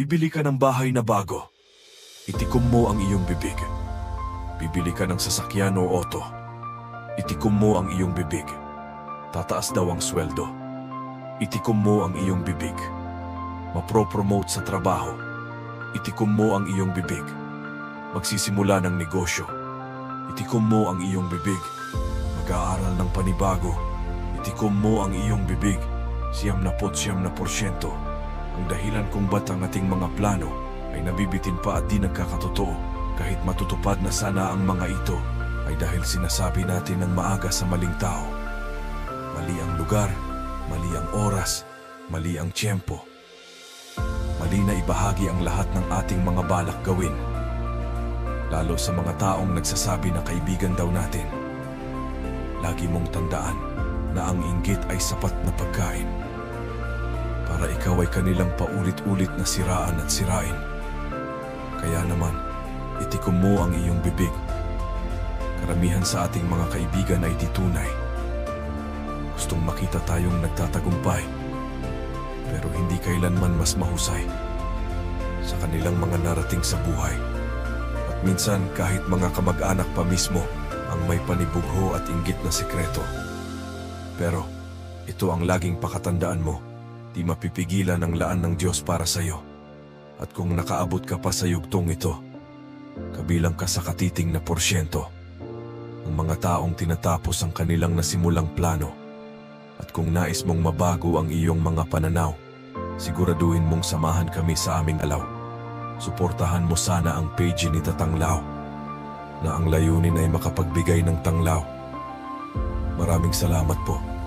Bibili ka ng bahay na bago. Itikom mo ang iyong bibig. Bibili ka ng sasakyan o auto. Itikom mo ang iyong bibig. Tataas daw ang sweldo. Itikom mo ang iyong bibig. Mapro-promote sa trabaho. Itikom mo ang iyong bibig. Magsisimula ng negosyo. Itikom mo ang iyong bibig. Mag-aaral ng panibago. Itikom mo ang iyong bibig. 99%. Ang dahilan kung ba't ang ating mga plano ay nabibitin pa at di nagkakatotoo kahit matutupad na sana ang mga ito ay dahil sinasabi natin ng maaga sa maling tao. Mali ang lugar, mali ang oras, mali ang tiyempo. Mali na ibahagi ang lahat ng ating mga balak gawin. Lalo sa mga taong nagsasabi na kaibigan daw natin. Lagi mong tandaan na ang inggit ay sapat na pagkain para ikaw ay kanilang paulit-ulit na siraan at sirain. Kaya naman, itikom mo ang iyong bibig. Karamihan sa ating mga kaibigan ay di tunay. Gustong makita tayong nagtatagumpay, pero hindi kailanman mas mahusay sa kanilang mga narating sa buhay. At minsan kahit mga kamag-anak pa mismo ang may panibugho at inggit na sekreto. Pero ito ang laging pakatandaan mo. Di mapipigilan ang laan ng Diyos para sa iyo. At kung nakaabot ka pa sa yugtong ito, kabilang ka sa katiting na porsyento ng mga taong tinatapos ang kanilang nasimulang plano. At kung nais mong mabago ang iyong mga pananaw, siguraduhin mong samahan kami sa aming alaw. Suportahan mo sana ang page ni Tatang Lau na ang layunin ay makapagbigay ng tanglaw. Maraming salamat po.